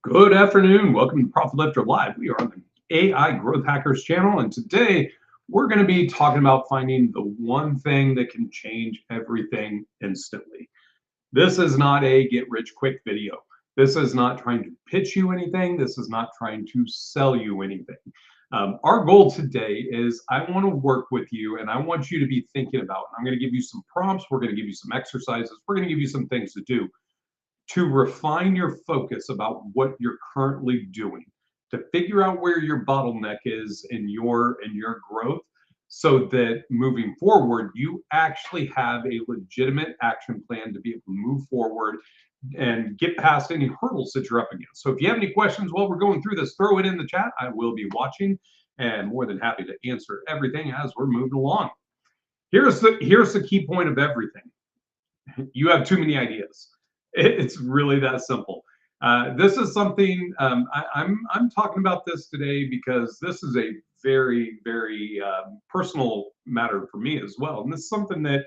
Good afternoon. Welcome to Profit Lifter Live. We are on the AI Growth Hackers channel, and today we're going to be talking about finding the one thing that can change everything instantly. This is not a get rich quick video. This is not trying to pitch you anything. This is not trying to sell you anything. Our goal today is I want to work with you and I want you to be thinking about, I'm going to give you some prompts. We're going to give you some exercises. We're going to give you some things to do to refine your focus about what you're currently doing, to figure out where your bottleneck is in your growth, so that moving forward you actually have a legitimate action plan to be able to move forward and get past any hurdles that you're up against. So if you have any questions while we're going through this, throw it in the chat. I will be watching and more than happy to answer everything as we're moving along. Here's the key point of everything. You have too many ideas. It's really that simple. This is something I'm talking about this today because this is a very personal matter for me as well, and this is something that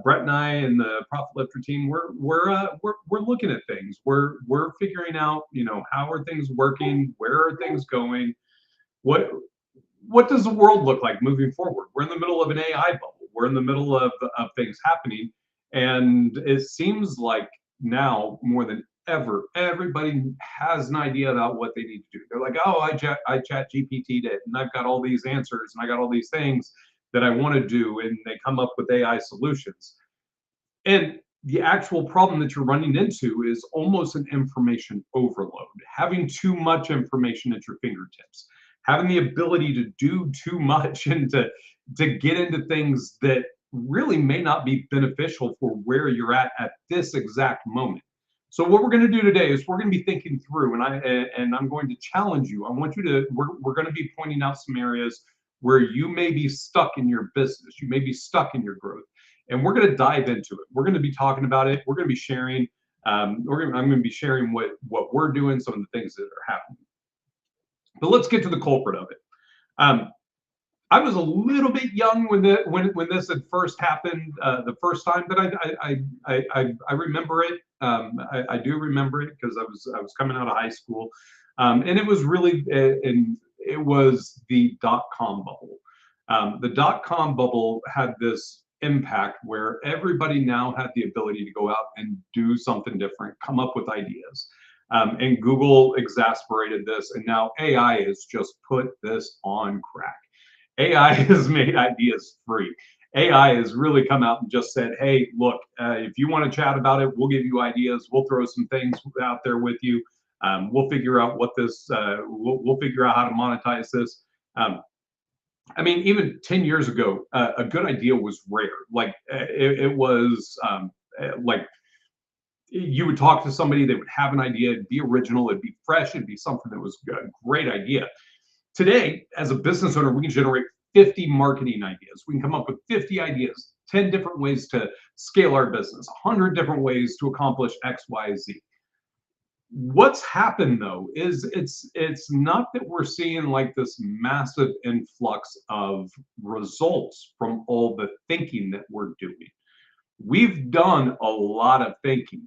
Brett and I and the Profit Lifter team we're looking at things. We're figuring out, how are things working, where are things going, what what does the world look like moving forward? We're in the middle of an AI bubble. We're in the middle of things happening. And it seems like now more than ever, everybody has an idea about what they need to do. They're like, oh, I chat GPT'd it and I've got all these answers and I got all these things that I want to do. And they come up with AI solutions. And the actual problem that you're running into is almost an information overload, having too much information at your fingertips, having the ability to do too much and to get into things that really may not be beneficial for where you're at this exact moment. So what we're going to do today is we're going to be thinking through, and I'm going to challenge you. I want you to we're going to be pointing out some areas where you may be stuck in your business, you may be stuck in your growth, and we're going to dive into it. We're going to be talking about it. We're going to be sharing. I'm going to be sharing what we're doing, some of the things that are happening. But let's get to the culprit of it. Um, I was a little bit young when this had first happened, the first time, but I remember it. I do remember it because I was coming out of high school, and it was really and it was the dot-com bubble. The dot-com bubble had this impact where everybody now had the ability to go out and do something different, come up with ideas. And Google exasperated this, and now AI has just put this on crack. AI has made ideas free. AI has really come out and just said, hey, look, if you want to chat about it, we'll give you ideas. We'll throw some things out there with you. We'll figure out we'll figure out how to monetize this. I mean, even 10 years ago, a good idea was rare. Like it was like you would talk to somebody, they would have an idea, it'd be original, it'd be fresh, it'd be something that was a great idea. Today, as a business owner, we can generate 50 marketing ideas. We can come up with 50 ideas, 10 different ways to scale our business, 100 different ways to accomplish X, Y, Z. What's happened though is it's not that we're seeing like this massive influx of results from all the thinking that we're doing. We've done a lot of thinking.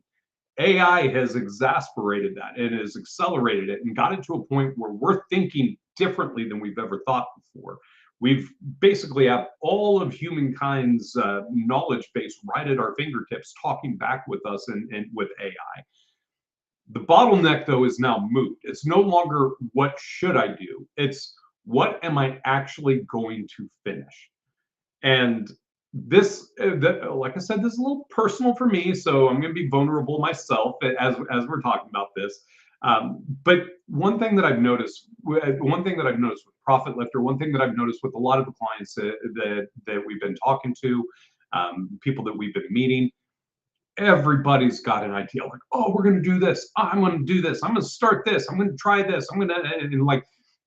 AI has exasperated that and has accelerated it and got it to a point where we're thinking differently than we've ever thought before. We've basically have all of humankind's knowledge base right at our fingertips, talking back with us and with AI. The bottleneck, though, is now moot. It's no longer what should I do? It's what am I actually going to finish? And like I said, this is a little personal for me, so I'm going to be vulnerable myself as we're talking about this. But one thing that I've noticed with Profit Lifter, one thing that I've noticed with a lot of the clients that we've been talking to, people that we've been meeting, everybody's got an idea. Like, oh, we're going to do this. I'm going to do this. I'm going to start this. I'm going to try this. I'm going to, and like,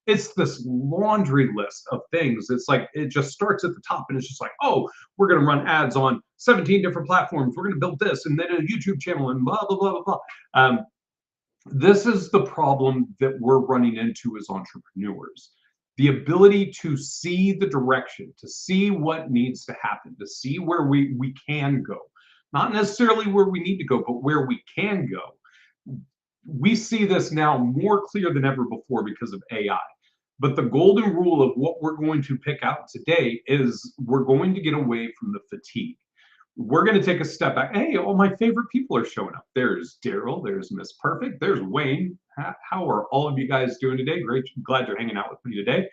it's this laundry list of things. It's like it just starts at the top and it's just like, oh, we're going to run ads on 17 different platforms. We're going to build this and then a YouTube channel and blah, blah, blah, blah, blah. This is the problem that we're running into as entrepreneurs. The ability to see the direction, to see what needs to happen, to see where we can go. Not necessarily where we need to go, but where we can go. We see this now more clear than ever before because of AI. But the golden rule of what we're going to pick out today is we're going to get away from the fatigue. We're going to take a step back. Hey, all my favorite people are showing up. There's Daryl, there's Miss Perfect, there's Wayne. How are all of you guys doing today? Great, glad you're hanging out with me today.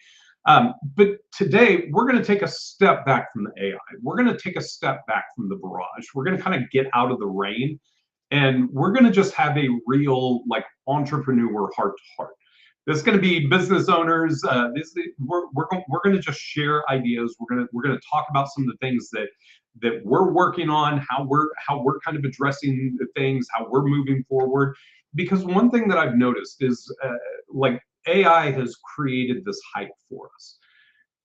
But today we're going to take a step back from the AI. We're going to take a step back from the barrage. We're going to kind of get out of the rain, and we're going to just have a real like entrepreneur heart to heart. This is going to be business owners. We're going to just share ideas. We're going to talk about some of the things that we're working on, how we're kind of addressing the things, how we're moving forward. Because one thing that I've noticed is like AI has created this hype for us,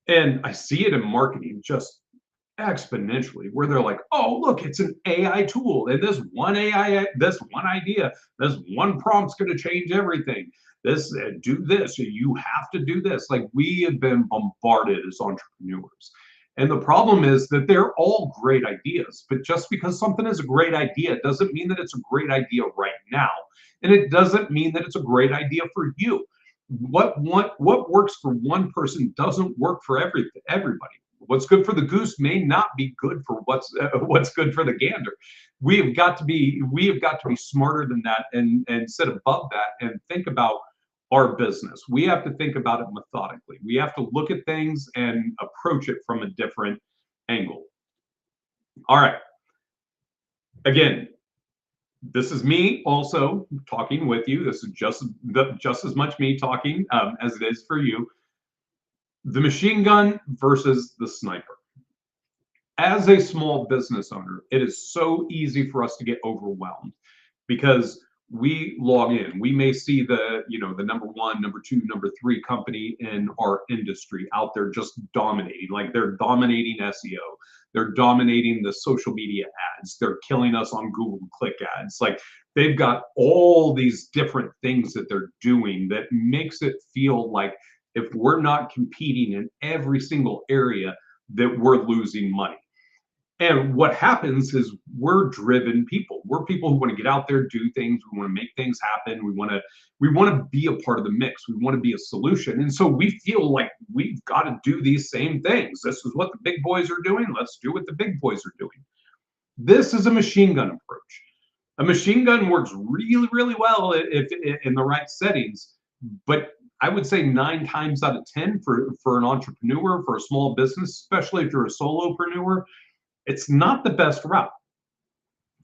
and I see it in marketing just exponentially, where they're like, oh, look, it's an AI tool, and this one idea, this one prompt's going to change everything. This do this, you have to do this. Like, we have been bombarded as entrepreneurs, and the problem is that they're all great ideas, but just because something is a great idea doesn't mean that it's a great idea right now, and it doesn't mean that it's a great idea for you. What works for one person doesn't work for everybody. What's good for the goose may not be good for what's good for the gander. We have got to be smarter than that, and sit above that and think about our business. We have to think about it methodically. We have to look at things and approach it from a different angle. All right. Again, this is me also talking with you. This is just as much me talking as it is for you. The machine gun versus the sniper. As a small business owner, it is so easy for us to get overwhelmed because we log in. We may see the number one, number two, number three company in our industry out there just dominating. Like, they're dominating SEO. They're dominating the social media ads. They're killing us on Google click ads. Like, they've got all these different things that they're doing that makes it feel like if we're not competing in every single area, that we're losing money. And what happens is we're driven people. We're people who want to get out there, do things. We want to make things happen. We want to be a part of the mix. We want to be a solution. And so we feel like we've got to do these same things. This is what the big boys are doing. Let's do what the big boys are doing. This is a machine gun approach. A machine gun works really, really well if in the right settings, but I would say 9 times out of 10 for an entrepreneur, for a small business, especially if you're a solopreneur, it's not the best route.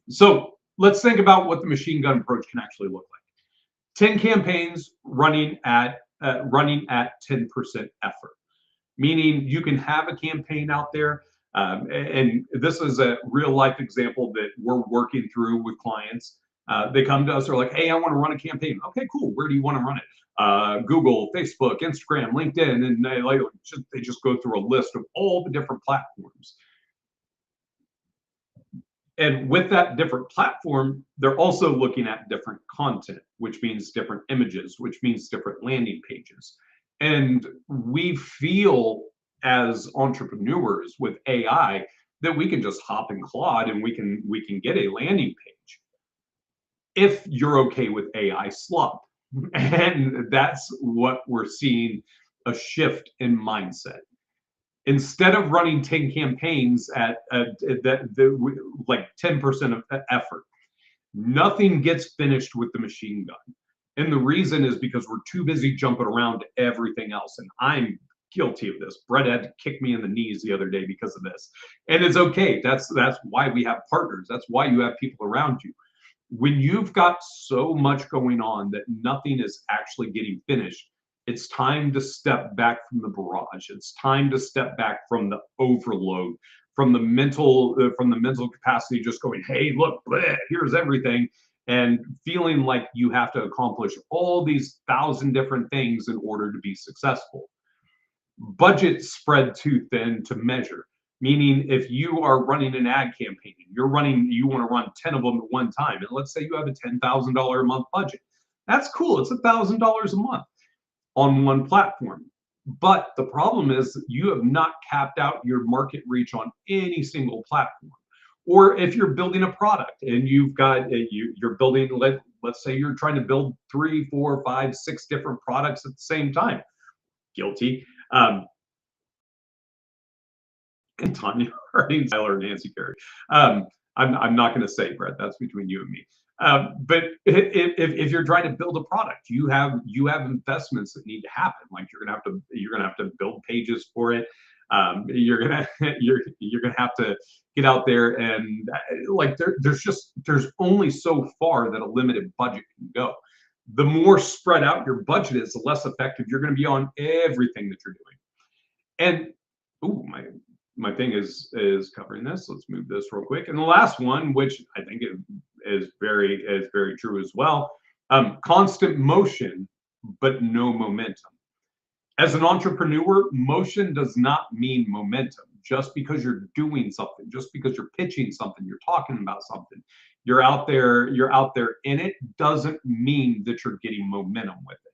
So let's think about what the machine gun approach can actually look like. 10 campaigns running at 10% effort, meaning you can have a campaign out there. And this is a real life example that we're working through with clients. They come to us, they're like, hey, I want to run a campaign. Okay, cool. Where do you want to run it? Google, Facebook, Instagram, LinkedIn, and they just go through a list of all the different platforms. And with that different platform, they're also looking at different content, which means different images, which means different landing pages. And we feel as entrepreneurs with AI that we can just hop in Claude and we can get a landing page if you're okay with AI slop. And that's what we're seeing, a shift in mindset. Instead of running 10 campaigns at like 10% of effort, nothing gets finished with the machine gun. And the reason is because we're too busy jumping around to everything else. And I'm guilty of this. Brett had to kick me in the knees the other day because of this. And it's okay. That's why we have partners. That's why you have people around you. When you've got so much going on that nothing is actually getting finished, it's time to step back from the barrage. It's time to step back from the overload, from the mental capacity, just going, hey, look, bleh, here's everything, and feeling like you have to accomplish all these 1,000 different things in order to be successful. Budgets spread too thin to measure, meaning if you are running an ad campaign, you want to run 10 of them at one time, and let's say you have a $10,000 a month budget. That's cool. It's $1,000 a month on one platform. But the problem is you have not capped out your market reach on any single platform. Or if you're building a product and you're building, let's say you're trying to build three, four, five, six different products at the same time. Guilty. And Tanya Harding, Tyler, and Nancy Perry. I'm not going to say, Brett. That's between you and me. But if you're trying to build a product, you have investments that need to happen. Like you're gonna have to build pages for it. You're gonna have to get out there and like there's only so far that a limited budget can go. The more spread out your budget is, the less effective you're going to be on everything that you're doing. And ooh, my thing is covering this. Let's move this real quick. And the last one, which I think is very true as well, constant motion but no momentum. As an entrepreneur, motion does not mean momentum. Just because you're doing something, just because you're pitching something, you're talking about something, you're out there in it, doesn't mean that you're getting momentum with it.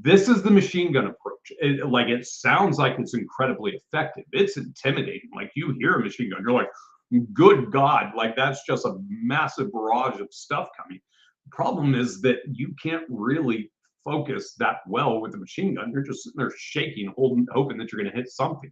This is the machine gun approach. It sounds like it's incredibly effective. It's intimidating. Like you hear a machine gun, you're like, good God, like that's just a massive barrage of stuff coming. The problem is that you can't really focus that well with the machine gun. You're just sitting there shaking, holding, hoping that you're going to hit something.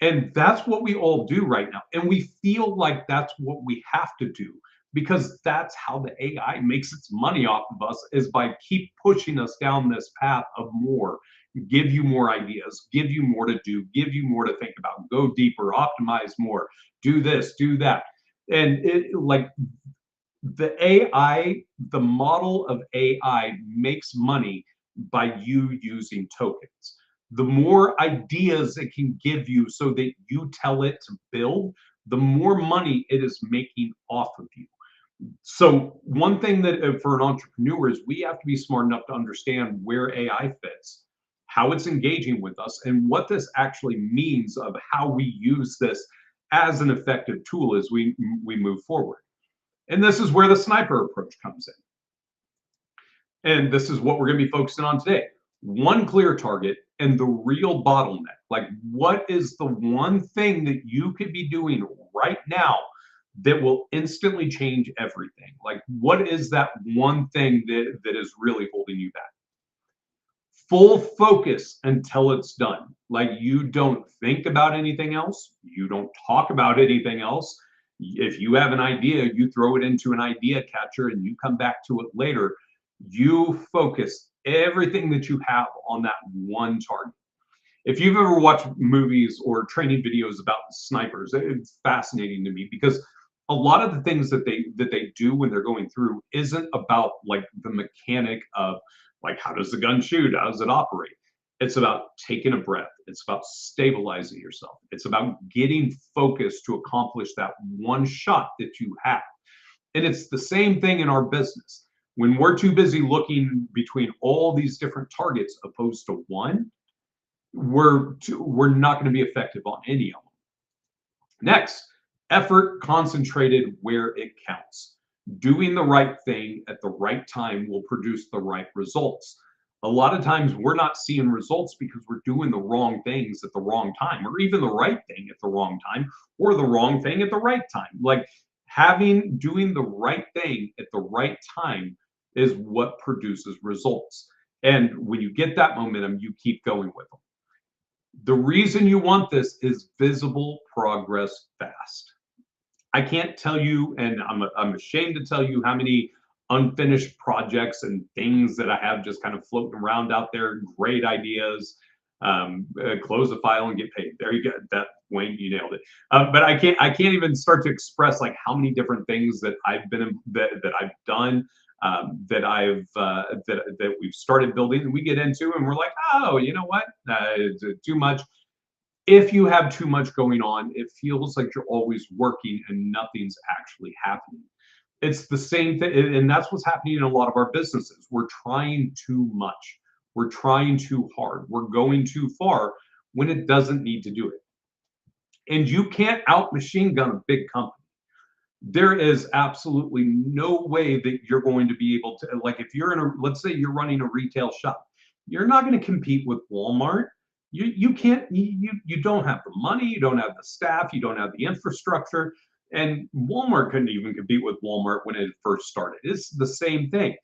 And that's what we all do right now. And we feel like that's what we have to do because that's how the AI makes its money off of us, is by keep pushing us down this path of more, give you more ideas, give you more to do, give you more to think about, go deeper, optimize more, do this, do that. And the AI, the model of AI makes money by you using tokens. The more ideas it can give you so that you tell it to build, the more money it is making off of you. So one thing that for an entrepreneur is we have to be smart enough to understand where AI fits, how it's engaging with us, and what this actually means of how we use this as an effective tool as we move forward. And this is where the sniper approach comes in. And this is what we're going to be focusing on today. One clear target and the real bottleneck. Like, what is the one thing that you could be doing right now that will instantly change everything? Like, what is that one thing that is really holding you back? Full focus until it's done. Like, you don't think about anything else. You don't talk about anything else. If you have an idea, you throw it into an idea catcher and you come back to it later. You focus everything that you have on that one target. If you've ever watched movies or training videos about snipers, it's fascinating to me because a lot of the things that they do when they're going through isn't about like the mechanic of like how does the gun shoot, how does it operate. It's about taking a breath. It's about stabilizing yourself. It's about getting focused to accomplish that one shot that you have. And it's the same thing in our business. When we're too busy looking between all these different targets opposed to one, we're not going to be effective on any of them. Next, effort concentrated where it counts. Doing the right thing at the right time will produce the right results. A lot of times we're not seeing results because we're doing the wrong things at the wrong time, or even the right thing at the wrong time, or the wrong thing at the right time. Like doing the right thing at the right time is what produces results. And when you get that momentum, you keep going with them. The reason you want this is visible progress fast. I can't tell you, and I'm ashamed to tell you how many unfinished projects and things that I have just kind of floating around out there. Great ideas. Close the file and get paid. There you go. That, Wayne, you nailed it. But I can't even start to express like how many different things that I've done. That we've started building and we get into and we're like, oh, you know what, it's too much. If you have too much going on, it feels like you're always working and nothing's actually happening. It's the same thing, and that's what's happening in a lot of our businesses. We're trying too much, we're trying too hard, we're going too far when it doesn't need to do it. And you can't out machine gun a big company. There is absolutely no way that you're going to be able to, like, if you're let's say you're running a retail shop, you're not going to compete with Walmart. You can't, you don't have the money, you don't have the staff, you don't have the infrastructure. And Walmart couldn't even compete with Walmart when it first started. It's the same thing.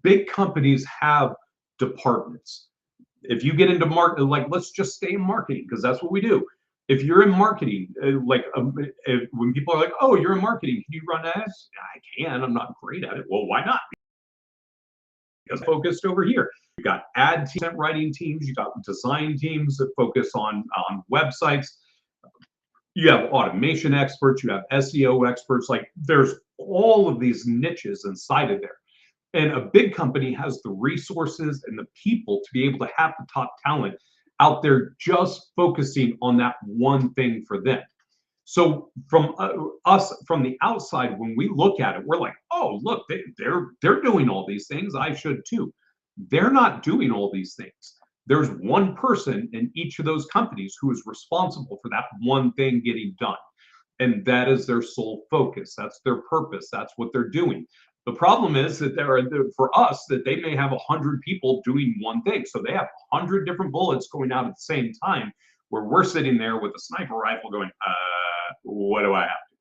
Big companies have departments. If you get into market, like let's just stay in marketing because that's what we do. If you're in marketing, when people are like, "Oh, you're in marketing, can you run ads?" I can. I'm not great at it. Well, why not? Because focused over here. You got ad teams, writing teams. You got design teams that focus on websites. You have automation experts. You have SEO experts. Like there's all of these niches inside of there. And a big company has the resources and the people to be able to have the top talent out there just focusing on that one thing for them. So from us from the outside, when we look at it, we're like, oh, look, they're doing all these things. I should too. They're not doing all these things. There's one person in each of those companies who is responsible for that one thing getting done. And that is their sole focus. That's their purpose. That's what they're doing. The problem is that for us, that they may have 100 people doing one thing. So they have 100 different bullets going out at the same time, where we're sitting there with a sniper rifle going, what do I have to?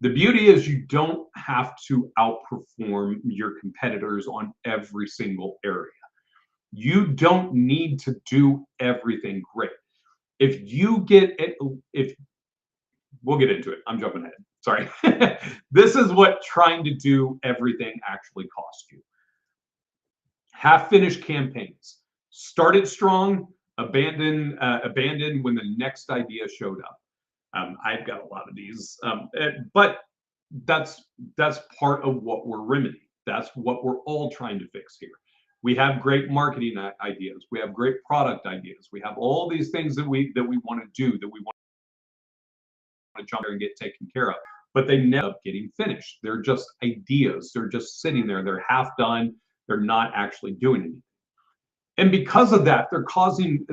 The beauty is you don't have to outperform your competitors on every single area. You don't need to do everything great. If you get it, if we'll get into it. I'm jumping ahead. Sorry. This is what trying to do everything actually costs you. Half-finished campaigns. Started strong, abandoned when the next idea showed up. I've got a lot of these, but that's part of what we're remedying. That's what we're all trying to fix here. We have great marketing ideas. We have great product ideas. We have all these things that we want to do, that we want to jump there and get taken care of, but they never up getting finished. They're just ideas. They're just sitting there. They're half done. They're not actually doing anything. And because of that, they're causing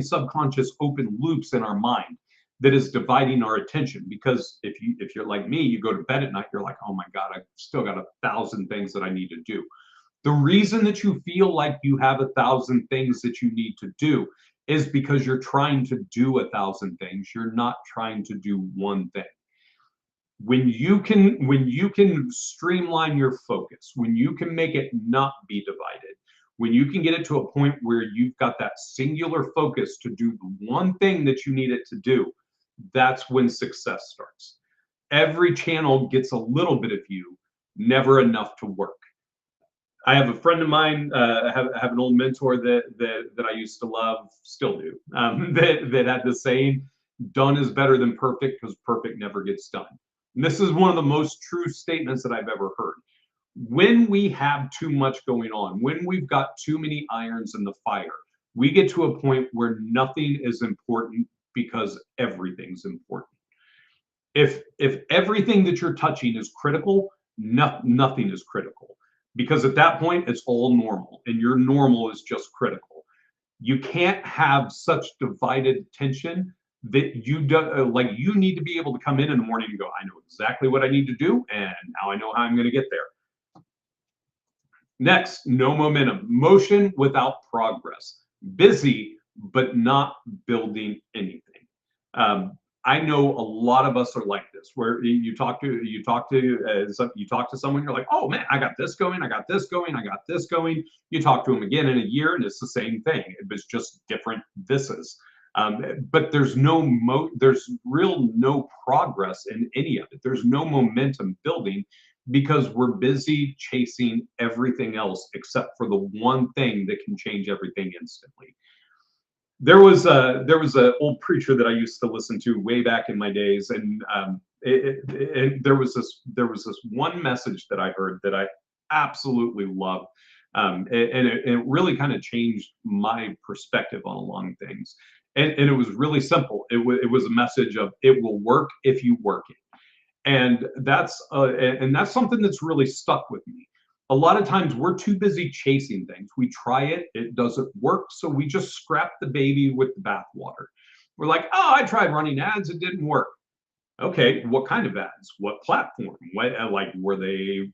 subconscious open loops in our mind that is dividing our attention. Because if you're like me, you go to bed at night, you're like, oh my God, I've still got 1,000 things that I need to do. The reason that you feel like you have 1,000 things that you need to do is because you're trying to do 1,000 things. You're not trying to do one thing. When you can streamline your focus, when you can make it not be divided, when you can get it to a point where you've got that singular focus to do the one thing that you need it to do, that's when success starts. Every channel gets a little bit of you, never enough to work. I have a friend of mine, have an old mentor that I used to love, still do, that had the saying, done is better than perfect because perfect never gets done. And this is one of the most true statements that I've ever heard. When we have too much going on, when we've got too many irons in the fire, we get to a point where nothing is important because everything's important. If everything that you're touching is critical, nothing is critical. Because at that point, it's all normal, and your normal is just critical. You can't have such divided attention that you do, like you need to be able to come in the morning and go, I know exactly what I need to do, and now I know how I'm going to get there. Next, no momentum. Motion without progress. Busy, but not building anything. I know a lot of us are like this, where you talk to someone, you're like, oh man, I got this going, I got this going, I got this going. You talk to them again in a year, and it's the same thing. It was just different thises. But there's real no progress in any of it. There's no momentum building because we're busy chasing everything else except for the one thing that can change everything instantly. There was a old preacher that I used to listen to way back in my days, and there was this one message that I heard that I absolutely loved, and it really kind of changed my perspective on a lot of things. And it was really simple. It was a message of it will work if you work it, and that's something that's really stuck with me. A lot of times we're too busy chasing things. We try it, it doesn't work, so we just scrap the baby with the bathwater. We're like, oh, I tried running ads, it didn't work. Okay, what kind of ads? What platform? What like were they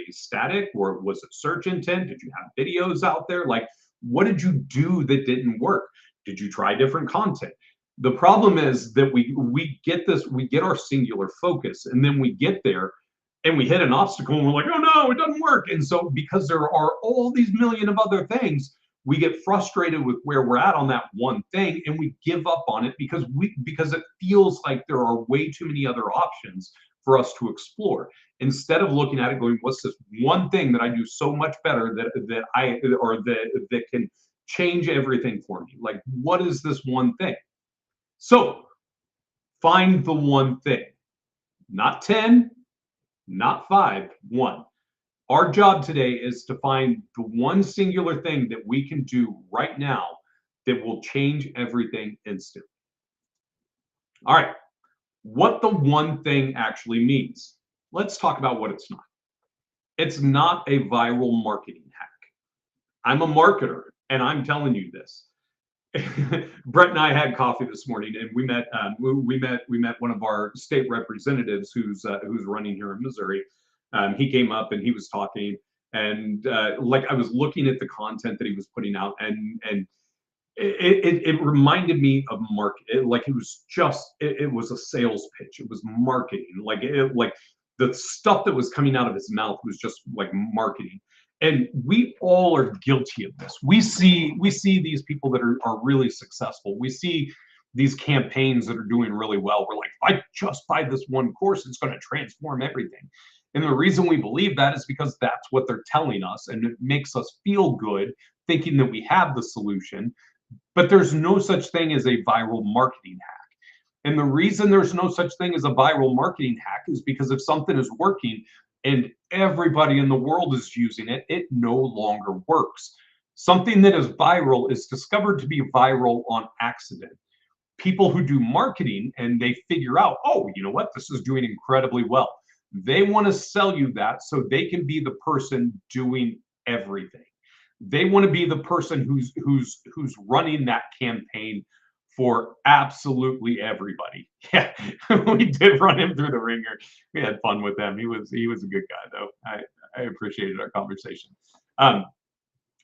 static, or was it search intent? Did you have videos out there? Like, what did you do that didn't work? Did you try different content? The problem is that we get our singular focus, and then we get there and we hit an obstacle and we're like, oh no, it doesn't work. And so because there are all these million of other things, we get frustrated with where we're at on that one thing and we give up on it because it feels like there are way too many other options for us to explore. Instead of looking at it going, what's this one thing that I do so much better that can change everything for me? Like, what is this one thing? So find the one thing, not 10, not 5, one. Our job today is to find the one singular thing that we can do right now that will change everything instantly. All right, what the one thing actually means. Let's talk about what it's not. It's not a viral marketing hack. I'm a marketer and I'm telling you this. Brett and I had coffee this morning, and we met. We met one of our state representatives who's running here in Missouri. He came up and he was talking, and like I was looking at the content that he was putting out, and it reminded me of market. Like it was a sales pitch. It was marketing. Like the stuff that was coming out of his mouth was just like marketing. And we all are guilty of this. We see these people that are really successful. We see these campaigns that are doing really well. We're like, if I just buy this one course, it's going to transform everything. And the reason we believe that is because that's what they're telling us, and it makes us feel good thinking that we have the solution. But there's no such thing as a viral marketing hack. And the reason there's no such thing as a viral marketing hack is because if something is working and everybody in the world is using it, it no longer works. Something that is viral is discovered to be viral on accident. People who do marketing and they figure out, oh, you know what, this is doing incredibly well. They want to sell you that so they can be the person doing everything. They want to be the person who's running that campaign for absolutely everybody. Yeah, we did run him through the ringer. We had fun with him. He was a good guy though. I appreciated our conversation.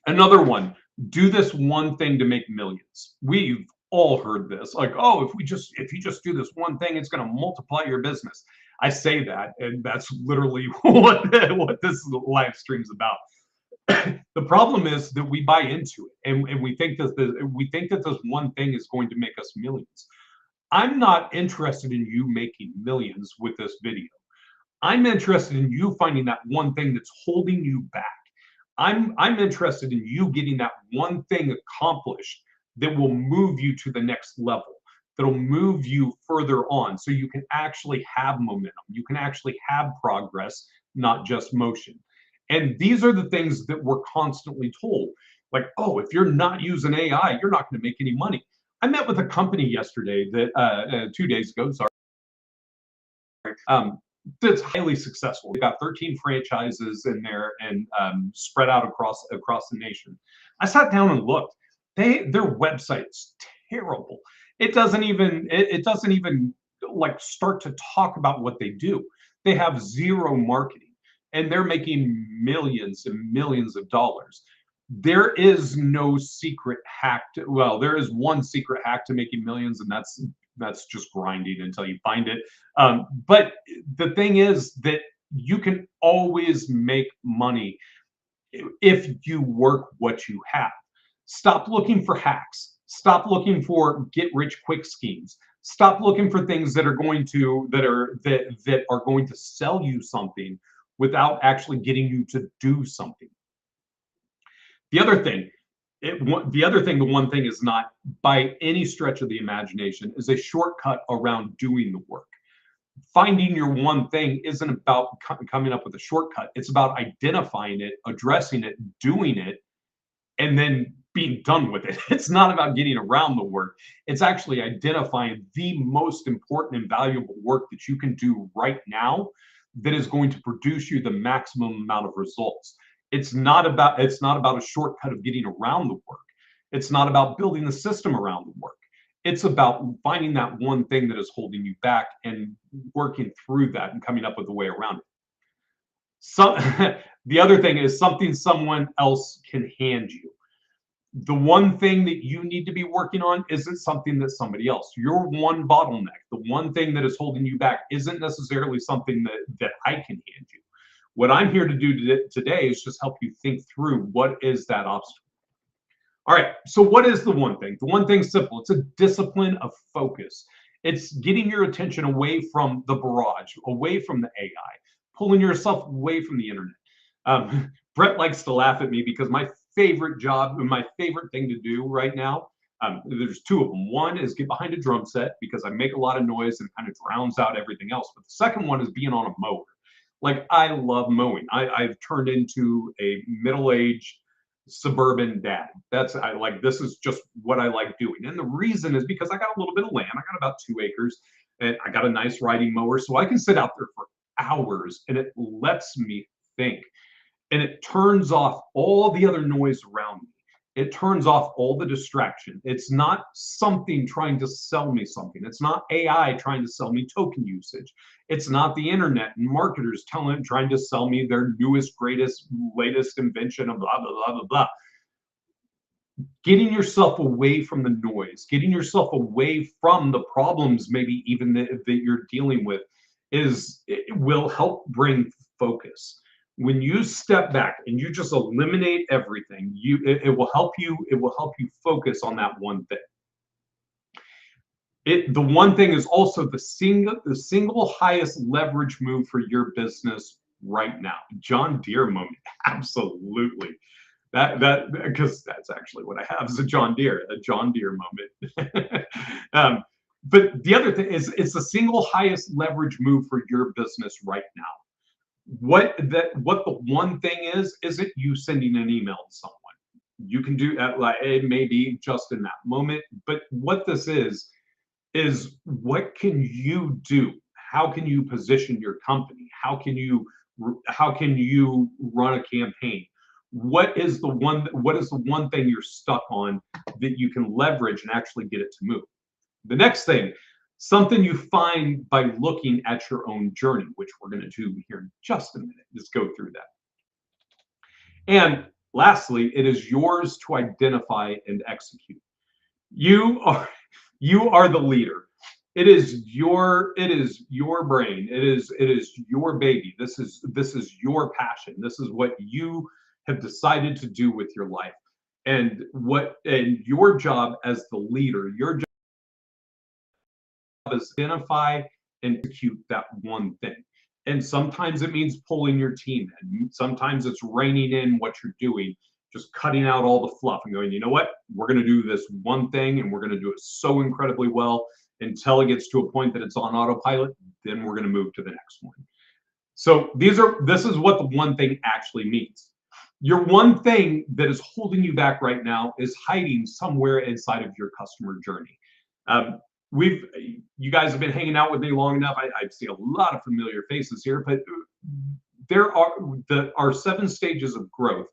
Another one, do this one thing to make millions. We've all heard this, like, oh, if you just do this one thing, it's going to multiply your business. I say that, and that's literally what this live stream's about. The problem is that we buy into it, and we think that this one thing is going to make us millions. I'm not interested in you making millions with this video. I'm interested in you finding that one thing that's holding you back. I'm interested in you getting that one thing accomplished that will move you to the next level, that'll move you further on, so you can actually have momentum. You can actually have progress, not just motion. And these are the things that we're constantly told. Like, oh, if you're not using AI, you're not going to make any money. I met with a company yesterday that 2 days ago, sorry, that's highly successful. They've got 13 franchises in there and spread out across the nation. I sat down and looked. Their website's terrible. It doesn't even like start to talk about what they do. They have zero marketing, and they're making millions and millions of dollars. There is no secret hack well, there is one secret hack to making millions, and that's just grinding until you find it. But the thing is that you can always make money if you work what you have. Stop looking for hacks. Stop looking for get rich quick schemes. Stop looking for things that are going to sell you something without actually getting you to do something. The other thing, the one thing is not by any stretch of the imagination is a shortcut around doing the work. Finding your one thing isn't about coming up with a shortcut. It's about identifying it, addressing it, doing it, and then being done with it. It's not about getting around the work. It's actually identifying the most important and valuable work that you can do right now that is going to produce you the maximum amount of results. It's not about a shortcut of getting around the work. It's not about building the system around the work. It's about finding that one thing that is holding you back and working through that and coming up with a way around it. So the other thing is something someone else can hand you. The one thing that you need to be working on isn't something that somebody else. Your one bottleneck, the one thing that is holding you back, isn't necessarily something that I can hand you. What I'm here to do today is just help you think through what is that obstacle. All right, so what is the one thing? The one thing's simple. It's a discipline of focus. It's getting your attention away from the barrage, away from the AI, pulling yourself away from the internet. Brett likes to laugh at me because my favorite job, my favorite thing to do right now, there's two of them. One is get behind a drum set because I make a lot of noise and kind of drowns out everything else. But the second one is being on a mower. Like I love mowing. I've turned into a middle-aged suburban dad. That's I like this is just what I like doing. And the reason is because I got a little bit of land. I got about 2 acres and I got a nice riding mower. So I can sit out there for hours and it lets me think. And it turns off all the other noise around me. It turns off all the distraction. It's not something trying to sell me something. It's not AI trying to sell me token usage. It's not the internet and marketers trying to sell me their newest, greatest, latest invention of blah, blah, blah, blah, blah. Getting yourself away from the noise, getting yourself away from the problems, maybe even that you're dealing with, it will help bring focus. When you step back and you just eliminate everything, it will help you. It will help you focus on that one thing. The one thing is also the single highest leverage move for your business right now. John Deere moment, absolutely. That because that's actually what I have is a John Deere moment. But the other thing is it's the single highest leverage move for your business right now. What the one thing is isn't you sending an email to someone. You can do that, like it may be just in that moment, but what this is what can you do? How can you position your company? How can you run a campaign? What is the one thing you're stuck on that you can leverage and actually get it to move? The next thing, something you find by looking at your own journey, which we're going to do here in just a minute. Just go through that. And lastly, it is yours to identify and execute. You are you are the leader. It is your brain. It is your baby. This is your passion. This is what you have decided to do with your life. And your job as the leader, your job is identify and execute that one thing. And sometimes it means pulling your team in. Sometimes it's reining in what you're doing, just cutting out all the fluff and going, you know what? We're going to do this one thing and we're going to do it so incredibly well until it gets to a point that it's on autopilot. Then we're going to move to the next one. So this is what the one thing actually means. Your one thing that is holding you back right now is hiding somewhere inside of your customer journey. You guys have been hanging out with me long enough. I see a lot of familiar faces here, but there are 7 stages of growth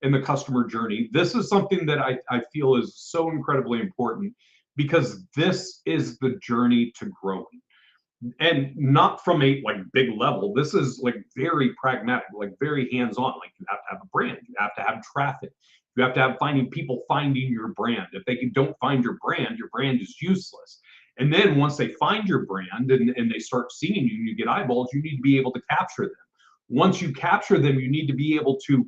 in the customer journey. This is something that I feel is so incredibly important because this is the journey to growing. And not from a like big level. This is like very pragmatic, like very hands-on. Like you have to have a brand, you have to have traffic, you have to have people finding your brand. If they don't find your brand is useless. And then once they find your brand and they start seeing you and you get eyeballs, you need to be able to capture them. Once you capture them, you need to be able to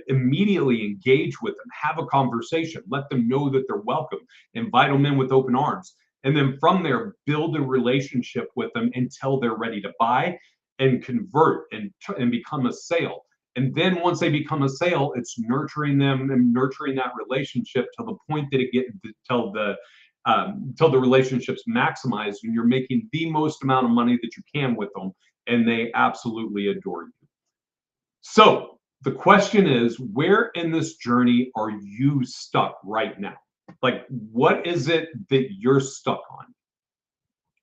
immediately engage with them, have a conversation, let them know that they're welcome, invite them in with open arms. And then from there, build a relationship with them until they're ready to buy and convert and become a sale. And then once they become a sale, it's nurturing them and nurturing that relationship to the point that it gets till the relationship's maximized and you're making the most amount of money that you can with them, and they absolutely adore you. So the question is, where in this journey are you stuck right now? Like, what is it that you're stuck on?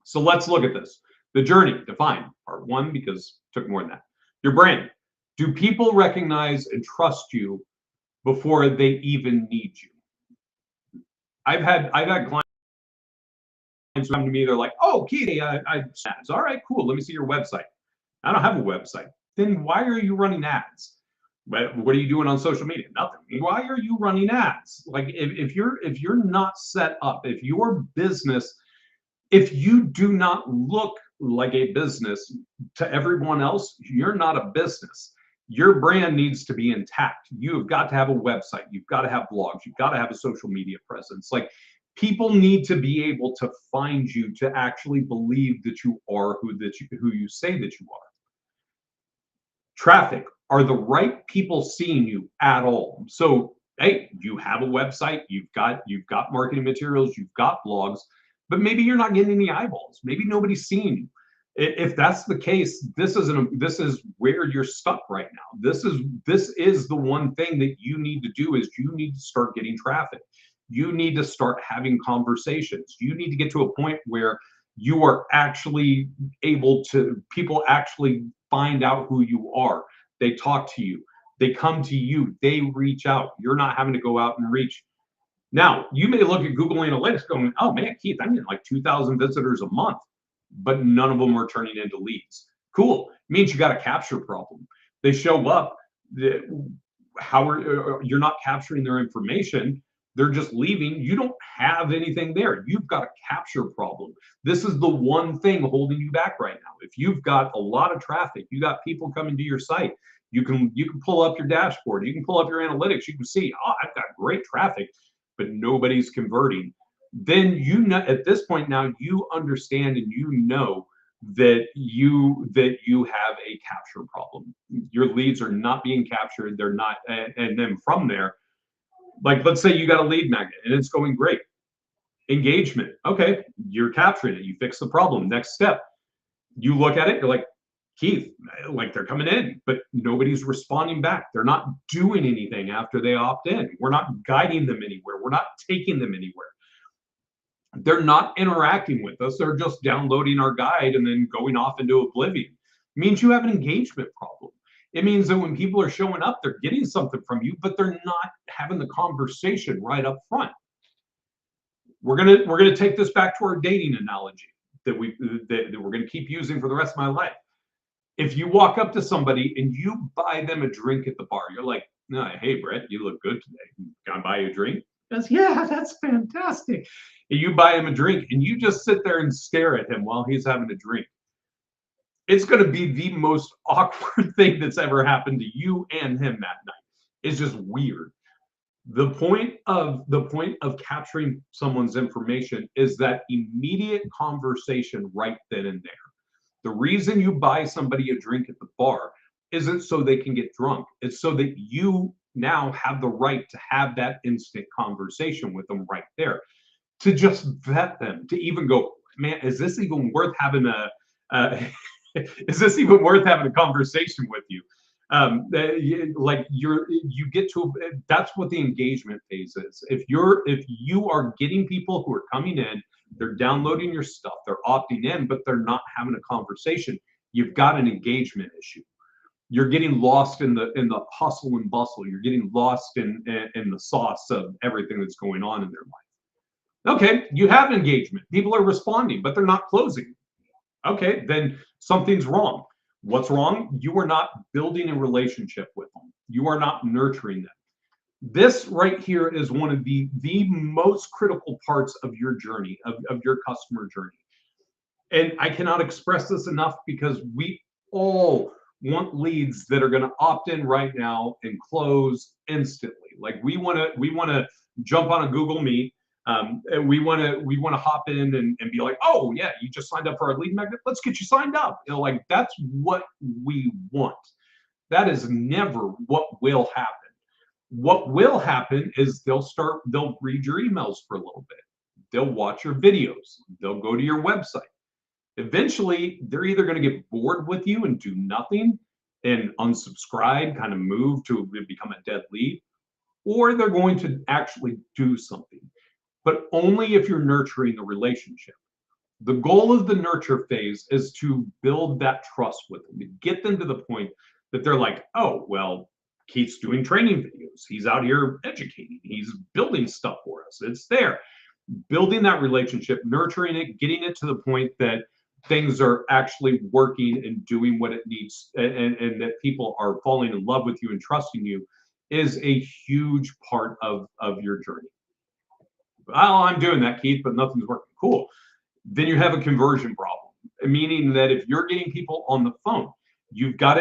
So let's look at this. The journey, define part 1 because it took more than that. Your brand. Do people recognize and trust you before they even need you? I've had clients who come to me, they're like, oh, Keith, ads. All right, cool. Let me see your website. I don't have a website. Then why are you running ads? But what are you doing on social media? Nothing. Why are you running ads? Like if you're not set up, if your business, if you do not look like a business to everyone else, you're not a business. Your brand needs to be intact. You have got to have a website. You've got to have blogs. You've got to have a social media presence. Like people need to be able to find you to actually believe that you are who you say that you are. Traffic, are the right people seeing you at all? So hey, you have a website, you've got marketing materials, you've got blogs, but maybe you're not getting any eyeballs, maybe nobody's seeing you. If that's the case, this is where you're stuck right now. This is the one thing that you need to do, is you need to start getting traffic. You need to start having conversations. You need to get to a point where you are actually able to, people actually find out who you are. They talk to you, they come to you, they reach out. You're not having to go out and reach. Now, you may look at Google Analytics going, oh man, Keith, I'm getting like 2,000 visitors a month, but none of them are turning into leads. Cool. It means you got a capture problem. They show up, you're not capturing their information. They're just leaving. You don't have anything there. You've got a capture problem. This is the one thing holding you back right now. If you've got a lot of traffic, you got people coming to your site, you can pull up your dashboard, you can pull up your analytics, you can see, oh, I've got great traffic, but nobody's converting. Then you know, at this point now, you understand and you know that you have a capture problem. Your leads are not being captured. They're not, and then from there, like let's say you got a lead magnet and it's going great. Engagement. Okay, you're capturing it. You fix the problem. Next step. You look at it, you're like, Keith, like they're coming in, but nobody's responding back. They're not doing anything after they opt in. We're not guiding them anywhere. We're not taking them anywhere. They're not interacting with us. They're just downloading our guide and then going off into oblivion. It means you have an engagement problem. It means that when people are showing up, they're getting something from you, but they're not having the conversation right up front. We're gonna take this back to our dating analogy that we're gonna keep using for the rest of my life. If you walk up to somebody and you buy them a drink at the bar, you're like, no, hey Brett, you look good today. Can I buy you a drink? He goes, yeah, that's fantastic. And you buy him a drink and you just sit there and stare at him while he's having a drink. It's going to be the most awkward thing that's ever happened to you and him that night. It's just weird. The point of capturing someone's information is that immediate conversation right then and there. The reason you buy somebody a drink at the bar isn't so they can get drunk. It's so that you now have the right to have that instant conversation with them right there, to just vet them, to even go, man, is this even worth having is this even worth having a conversation with you? Like you get to, that's what the engagement phase is. If you are getting people who are coming in, they're downloading your stuff, they're opting in, but they're not having a conversation, you've got an engagement issue. You're getting lost in the hustle and bustle. You're getting lost in the sauce of everything that's going on in their life. Okay, you have engagement. People are responding, but they're not closing. Okay, then something's wrong. What's wrong? You are not building a relationship with them. You are not nurturing them. This right here is one of the most critical parts of your journey, of your customer journey. And I cannot express this enough, because we all want leads that are going to opt in right now and close instantly. Like we want to jump on a Google Meet. And we want to hop in and be like, oh yeah, you just signed up for our lead magnet, let's get you signed up. You know, like that's what we want. That is never what will happen. What will happen is they'll read your emails for a little bit, they'll watch your videos, they'll go to your website. Eventually they're either going to get bored with you and do nothing and unsubscribe, kind of move to become a dead lead, or they're going to actually do something, but only if you're nurturing the relationship. The goal of the nurture phase is to build that trust with them, to get them to the point that they're like, oh, well, Keith's doing training videos. He's out here educating. He's building stuff for us. It's there. Building that relationship, nurturing it, getting it to the point that things are actually working and doing what it needs, and that people are falling in love with you and trusting you is a huge part of your journey. Oh, I'm doing that, Keith, but nothing's working. Cool. Then you have a conversion problem, meaning that if you're getting people on the phone, you've got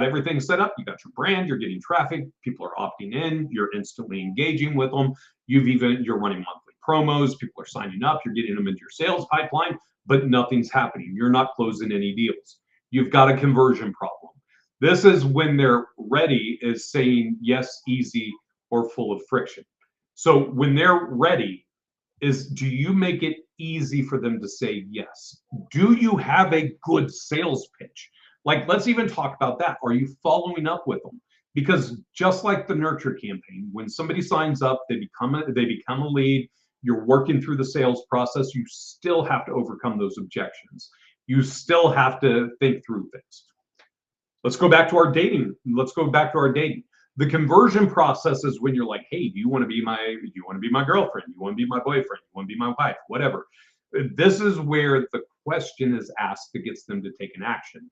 everything set up, you got your brand, you're getting traffic, people are opting in, you're instantly engaging with them, you're running monthly promos, people are signing up, you're getting them into your sales pipeline, but nothing's happening. You're not closing any deals. You've got a conversion problem. This is when they're ready is saying yes, easy, or full of friction. So when they're ready, is do you make it easy for them to say yes? Do you have a good sales pitch? Like, let's even talk about that. Are you following up with them? Because just like the nurture campaign, when somebody signs up, they become a lead. You're working through the sales process. You still have to overcome those objections. You still have to think through things. Let's go back to our dating. The conversion process is when you're like, hey, do you want to be my girlfriend? You want to be my boyfriend? You want to be my wife? Whatever. This is where the question is asked that gets them to take an action.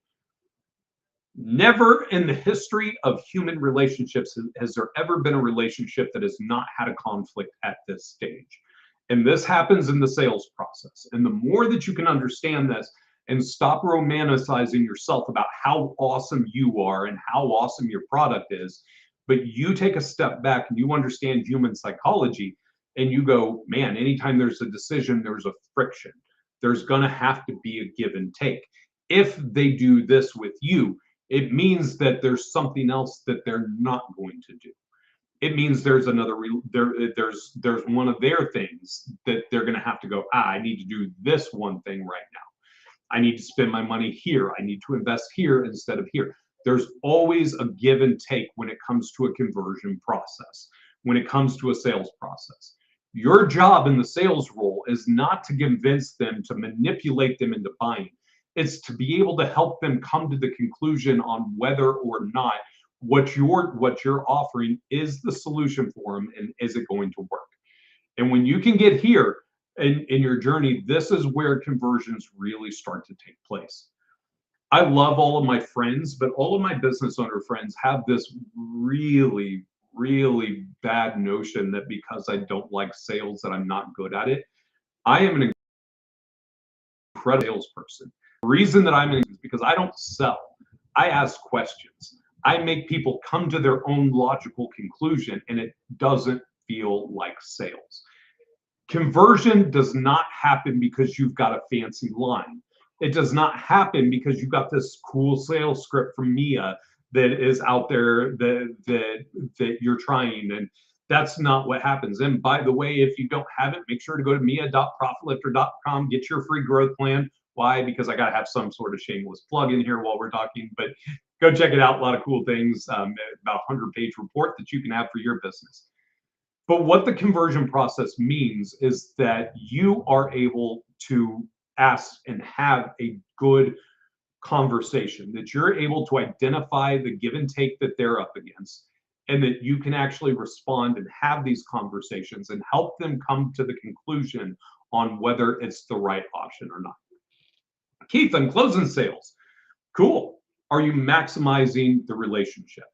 Never in the history of human relationships has there ever been a relationship that has not had a conflict at this stage. And this happens in the sales process. And the more that you can understand this and stop romanticizing yourself about how awesome you are and how awesome your product is, but you take a step back and you understand human psychology and you go, man, anytime there's a decision, there's a friction. There's going to have to be a give and take. If they do this with you, it means that there's something else that they're not going to do. It means there's there's one of their things that they're going to have to go, I need to do this one thing right now. I need to spend my money here. I need to invest here instead of here. There's always a give and take when it comes to a conversion process, when it comes to a sales process. Your job in the sales role is not to convince them, to manipulate them into buying. It's to be able to help them come to the conclusion on whether or not what you're offering is the solution for them and is it going to work. And when you can get here in your journey, this is where conversions really start to take place. I love all of my friends, but all of my business owner friends have this really, really bad notion that because I don't like sales, that I'm not good at it. I am an incredible salesperson. The reason that I'm in is because I don't sell. I ask questions. I make people come to their own logical conclusion, and it doesn't feel like sales. Conversion does not happen because you've got a fancy line. It does not happen because you got this cool sales script from Mia that is out there that you're trying, and that's not what happens. And by the way, if you don't have it, make sure to go to mia.profitlifter.com, get your free growth plan. Why? Because I got to have some sort of shameless plug in here while we're talking, but go check it out. A lot of cool things, about 100-page report that you can have for your business. But what the conversion process means is that you are able to ask and have a good conversation, that you're able to identify the give and take that they're up against, and that you can actually respond and have these conversations and help them come to the conclusion on whether it's the right option or not. Keith, I'm closing sales. Cool. Are you maximizing the relationship?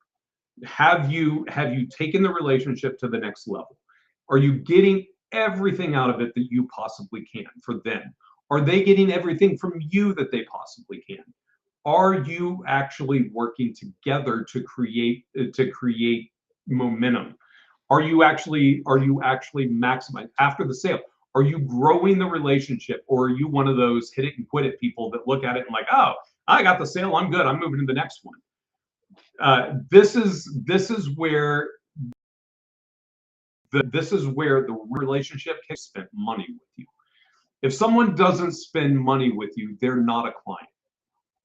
Have you taken the relationship to the next level? Are you getting everything out of it that you possibly can for them? Are they getting everything from you that they possibly can? Are you actually working together to create momentum? Are you actually maximizing after the sale? Are you growing the relationship, or are you one of those hit it and quit it people that look at it and like, oh, I got the sale, I'm good, I'm moving to the next one? This is where the relationship can spend money with you. If someone doesn't spend money with you, they're not a client.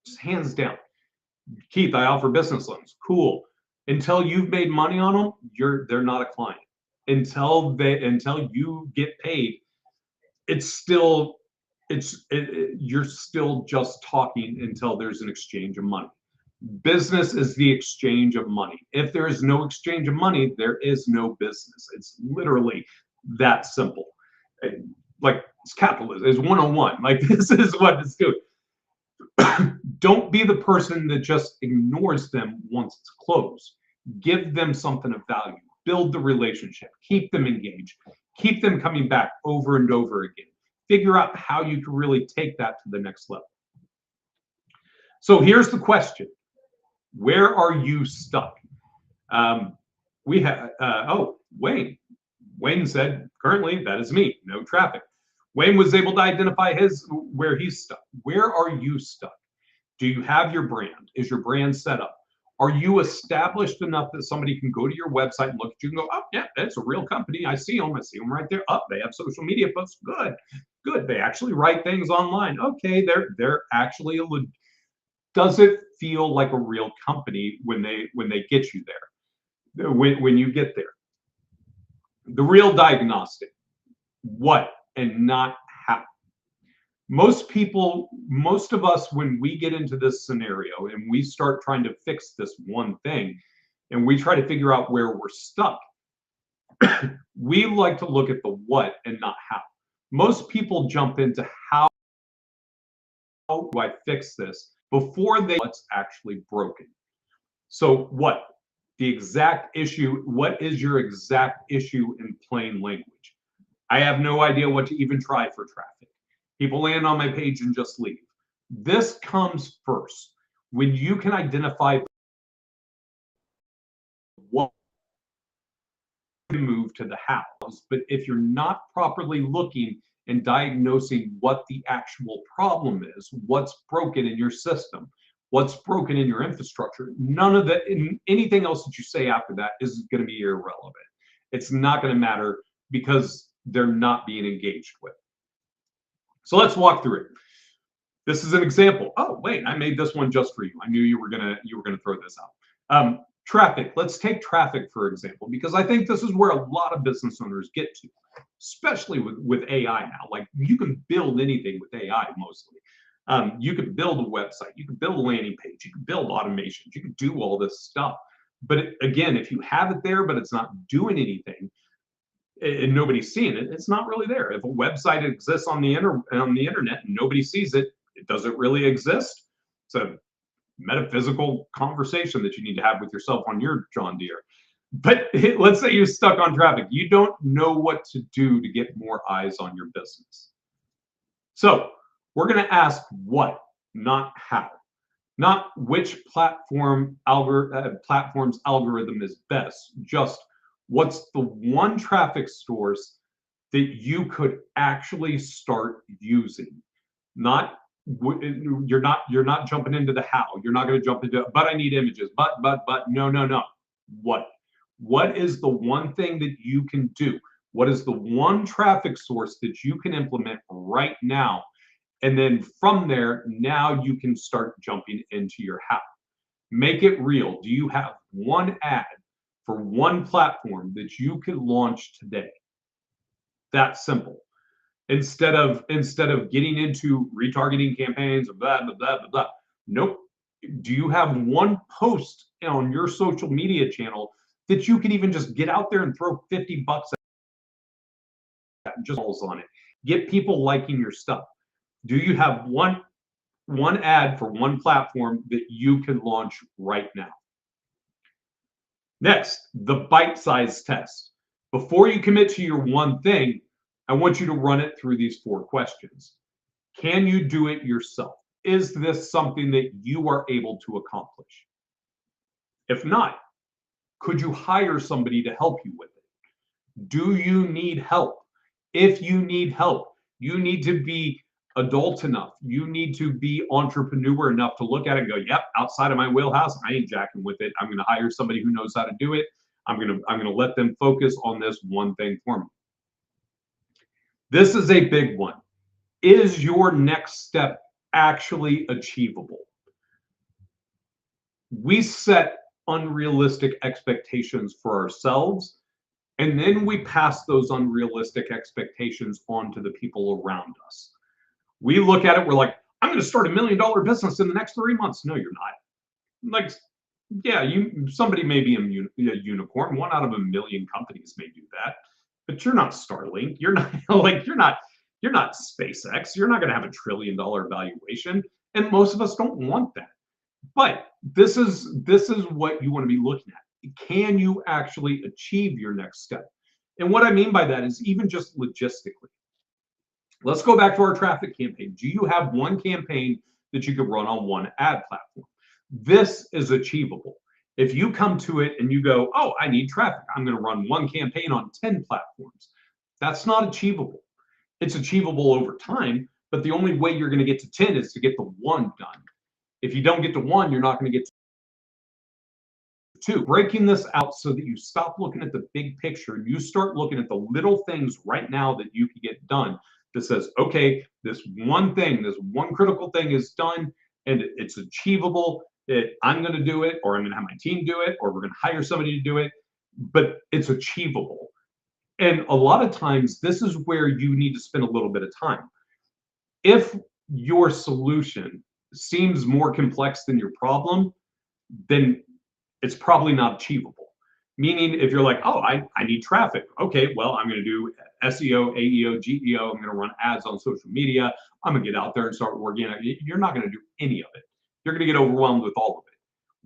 Just hands down. Keith, I offer business loans. Cool. Until you've made money on them, they're not a client. Until you get paid, you're still just talking until there's an exchange of money. Business is the exchange of money. If there is no exchange of money, there is no business. It's literally that simple. Like, it's capitalism. It's 101. Like, this is what it's doing. Don't be the person that just ignores them once it's closed. Give them something of value. Build the relationship. Keep them engaged. Keep them coming back over and over again. Figure out how you can really take that to the next level. So here's the question. Where are you stuck? We have, Wayne. Wayne said, currently, that is me, no traffic. Wayne was able to identify where he's stuck. Where are you stuck? Do you have your brand? Is your brand set up? Are you established enough that somebody can go to your website and look at you and go, oh, yeah, that's a real company. I see them. I see them right there. Oh, they have social media posts. Good, good. They actually write things online. Okay, they're actually does it feel like a real company when they get you there? When you get there, the real diagnostic, what and not how. Most of us, when we get into this scenario and we start trying to fix this one thing and we try to figure out where we're stuck, we like to look at the what and not how. Most people jump into how do I fix this before what's actually broken. So what? The exact issue, what is your exact issue in plain language? I have no idea what to even try for traffic. People land on my page and just leave. This comes first. When you can identify what to move to the hows, but if you're not properly looking and diagnosing what the actual problem is, what's broken in your system, what's broken in your infrastructure, none of that, anything else that you say after that is going to be irrelevant. It's not going to matter because they're not being engaged with. So let's walk through it. This is an example. Oh, wait, I made this one just for you. I knew you were gonna throw this out. Traffic. Let's take traffic for example, because I think this is where a lot of business owners get to, especially with AI now. Like you can build anything with AI mostly. You can build a website, you can build a landing page, you can build automations, you can do all this stuff. But again, if you have it there, but it's not doing anything, and nobody's seeing it, it's not really there. If a website exists on the internet and nobody sees it, it doesn't really exist. It's a metaphysical conversation that you need to have with yourself on your John Deere. But let's say you're stuck on traffic. You don't know what to do to get more eyes on your business. So we're going to ask what, not how. Not which platform's algorithm is best, just what's the one traffic source that you could actually start using. Not you're not jumping into the how. You're not going to jump into but I need images. But no. What is the one thing that you can do? What is the one traffic source that you can implement right now? And then from there, now you can start jumping into your how. Make it real. Do you have one ad for one platform that you could launch today? That's simple. Instead of getting into retargeting campaigns or blah blah blah blah blah. Nope. Do you have one post on your social media channel that you can even just get out there and throw $50 at and just on it? Get people liking your stuff. Do you have one ad for one platform that you can launch right now? Next, the bite-sized test. Before you commit to your one thing, I want you to run it through these 4 questions. Can you do it yourself? Is this something that you are able to accomplish? If not, could you hire somebody to help you with it? Do you need help? If you need help, you need to be adult enough. You need to be entrepreneur enough to look at it and go, yep, outside of my wheelhouse, I ain't jacking with it. I'm going to hire somebody who knows how to do it. I'm going to let them focus on this one thing for me. This is a big one. Is your next step actually achievable? We set unrealistic expectations for ourselves, and then we pass those unrealistic expectations on to the people around us. We look at it, we're like, I'm going to start $1 million business in the next 3 months. No, you're not. Like, yeah, somebody may be a unicorn. 1 out of 1 million companies may do that, but you're not Starlink. You're not like you're not SpaceX. You're not going to have $1 trillion valuation. And most of us don't want that. But this is what you want to be looking at. Can you actually achieve your next step? And what I mean by that is even just logistically. Let's go back to our traffic campaign. Do you have one campaign that you could run on one ad platform? This is achievable. If you come to it and you go, oh, I need traffic, I'm going to run one campaign on 10 platforms. That's not achievable. It's achievable over time, but the only way you're going to get to 10 is to get the one done. If you don't get to one, you're not going to get to two. Breaking this out so that you stop looking at the big picture and you start looking at the little things right now that you can get done that says, okay, this one thing, this one critical thing is done and it's achievable. I'm going to do it, or I'm going to have my team do it, or we're going to hire somebody to do it, but it's achievable. And a lot of times, this is where you need to spend a little bit of time. If your solution seems more complex than your problem, then it's probably not achievable. Meaning, if you're like, oh, I need traffic. Okay, well, I'm going to do SEO, AEO, GEO. I'm going to run ads on social media. I'm going to get out there and start working. You're not going to do any of it. You're going to get overwhelmed with all of it.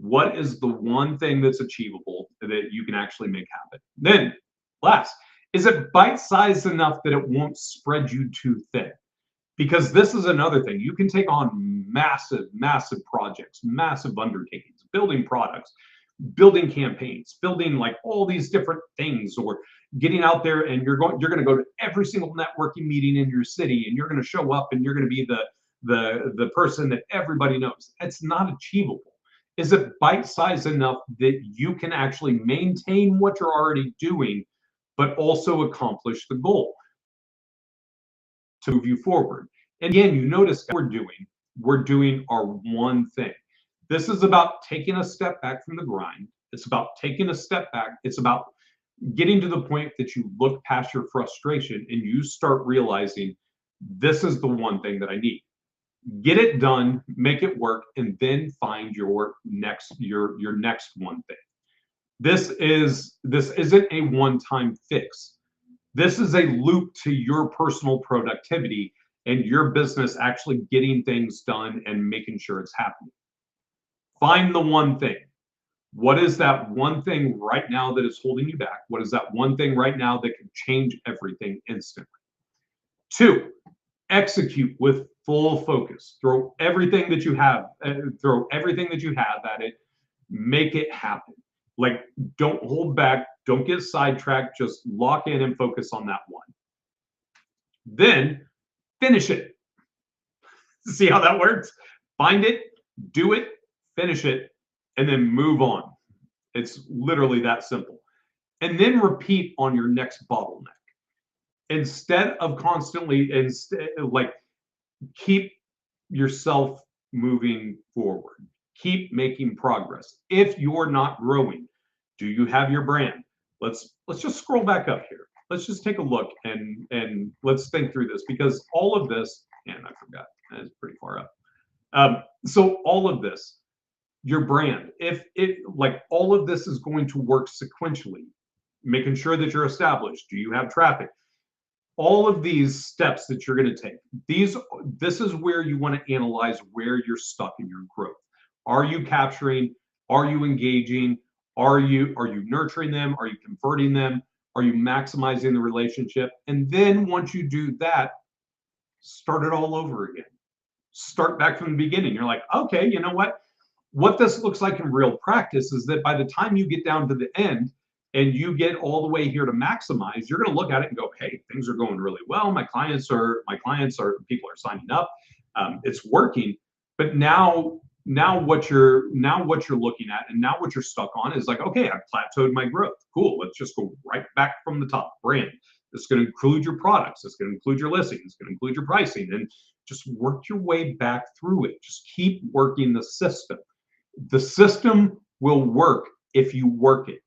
What is the one thing that's achievable that you can actually make happen? Then, last, is it bite-sized enough that it won't spread you too thin? Because this is another thing. You can take on massive, massive projects, massive undertakings, building products, building campaigns, building like all these different things, or getting out there and you're going to go to every single networking meeting in your city, and you're going to show up and you're going to be the person that everybody knows. It's not achievable. Is it bite-sized enough that you can actually maintain what you're already doing, but also accomplish the goal to move you forward? And again, you notice we're doing our one thing. This is about taking a step back from the grind. It's about taking a step back. It's about getting to the point that you look past your frustration and you start realizing this is the one thing that I need. Get it done, make it work, and then find your next one thing. This isn't a one-time fix. This is a loop to your personal productivity and your business actually getting things done and making sure it's happening. Find the one thing. What is that one thing right now that is holding you back? What is that one thing right now that can change everything instantly? 2, execute with full focus. Throw everything that you have at it. Make it happen. Like, don't hold back. Don't get sidetracked. Just lock in and focus on that one. Then finish it. See how that works? Find it, do it, finish it, and then move on. It's literally that simple. And then repeat on your next bottleneck. Instead of constantly, keep yourself moving forward. Keep making progress. If you're not growing, do you have your brand? Let's just scroll back up here. Let's just take a look and let's think through this, because all of this, and I forgot, that's pretty far up. So all of this, your brand, if it like all of this is going to work sequentially, making sure that you're established. Do you have traffic? All of these steps that you're going to take, this is where you want to analyze where you're stuck in your growth. Are you capturing? Are you engaging? Are you nurturing them? Are you converting them? Are you maximizing the relationship? And then once you do that, start it all over again. Start back from the beginning. You're like, okay, you know what? What this looks like in real practice is that by the time you get down to the end and you get all the way here to maximize, you're going to look at it and go, hey, things are going really well. People are signing up. It's working. But now what you're looking at, and now what you're stuck on is like, okay, I've plateaued my growth. Cool. Let's just go right back from the top. Brand. It's going to include your products. It's going to include your listing. It's going to include your pricing, and just work your way back through it. Just keep working the system. The system will work if you work it.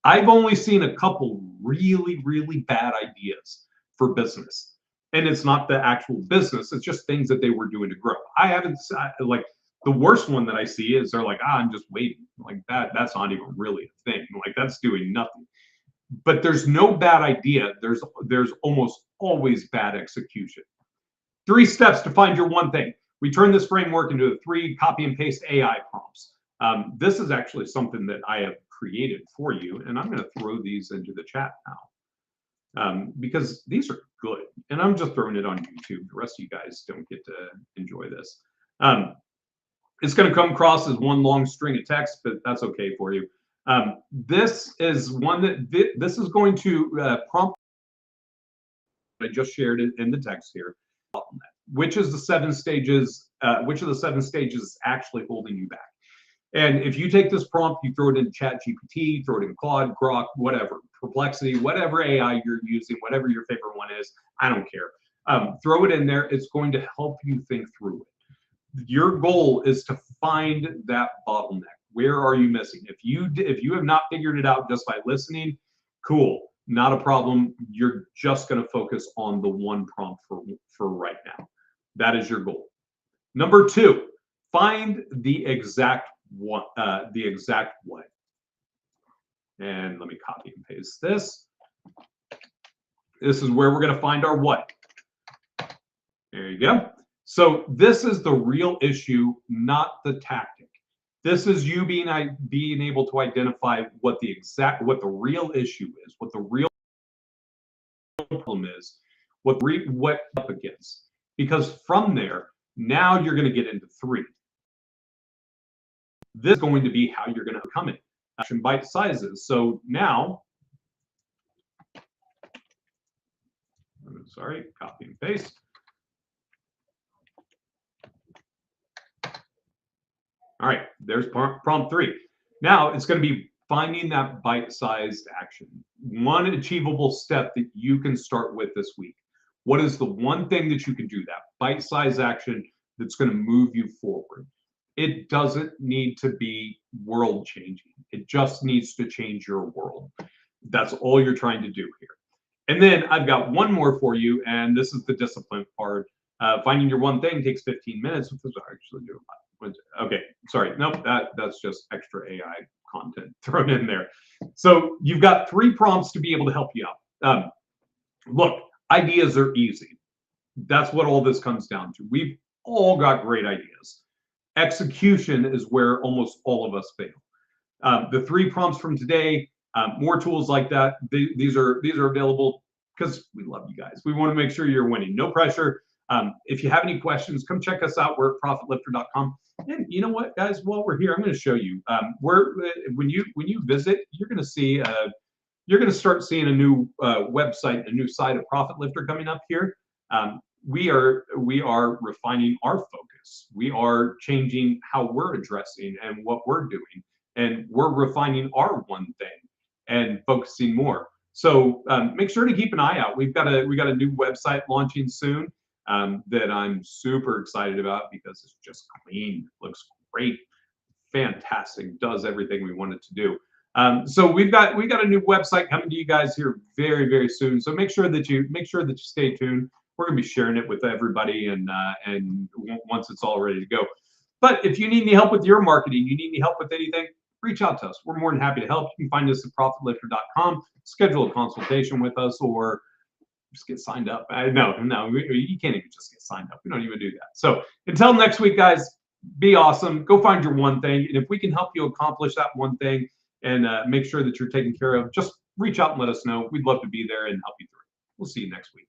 I've only seen a couple really, really bad ideas for business. And it's not the actual business, it's just things that they were doing to grow. I haven't, like, the worst one that I see is they're like, I'm just waiting. Like that's not even really a thing. Like that's doing nothing. But there's no bad idea. There's almost always bad execution. 3 steps to find your one thing. We turn this framework into 3 copy and paste AI prompts. This is actually something that I have created for you, and I'm going to throw these into the chat now because these are good, and I'm just throwing it on YouTube. The rest of you guys don't get to enjoy this. It's going to come across as one long string of text, but that's okay for you. This is one that this is going to prompt. I just shared it in the text here. Which is the 7 stages? Which of the 7 stages is actually holding you back? And if you take this prompt, you throw it in Chat GPT, throw it in Claude, Grok, whatever, Perplexity, whatever AI you're using, whatever your favorite one is, I don't care. Throw it in there. It's going to help you think through it. Your goal is to find that bottleneck. Where are you missing? If you have not figured it out just by listening, cool, not a problem. You're just going to focus on the one prompt for right now. That is your goal. Number 2, find the exact one, way. And let me copy and paste this. This is where we're going to find our what. There you go. So this is the real issue, not the tactic. This is you being able to identify what the real issue is, what the real problem is, what up against. Because from there, now you're going to get into 3. This is going to be how you're going to overcome it. Action bite sizes. So now, sorry, copy and paste. All right, there's prompt 3. Now it's going to be finding that bite-sized action. One achievable step that you can start with this week. What is the one thing that you can do, that bite-sized action that's going to move you forward? It doesn't need to be world-changing. It just needs to change your world. That's all you're trying to do here. And then I've got one more for you, and this is the discipline part. Finding your one thing takes 15 minutes. What does I actually do? Okay, sorry. Nope, that's just extra AI content thrown in there. So you've got 3 prompts to be able to help you out. Look, ideas are easy. That's what all this comes down to. We've all got great ideas. Execution is where almost all of us fail. The 3 prompts from today, more tools like that. These are available because we love you guys. We want to make sure you're winning. No pressure. If you have any questions, come check us out. We're at profitlifter.com. And you know what, guys? While we're here, I'm going to show you. When you visit, you're going to see. You're going to start seeing a new website, a new side of Profit Lifter coming up here. We are refining our focus. We are changing how we're addressing and what we're doing, and we're refining our one thing and focusing more. So make sure to keep an eye out. We got a new website launching soon that I'm super excited about because it's just clean, looks great, fantastic, does everything we want it to do. So we got a new website coming to you guys here very, very soon. So make sure that you stay tuned. We're gonna be sharing it with everybody, and once it's all ready to go. But if you need any help with your marketing, you need any help with anything, reach out to us. We're more than happy to help. You can find us at profitlifter.com. Schedule a consultation with us, or just get signed up. No, you can't even just get signed up. We don't even do that. So until next week, guys, be awesome. Go find your one thing, and if we can help you accomplish that one thing and make sure that you're taken care of, just reach out and let us know. We'd love to be there and help you through it. We'll see you next week.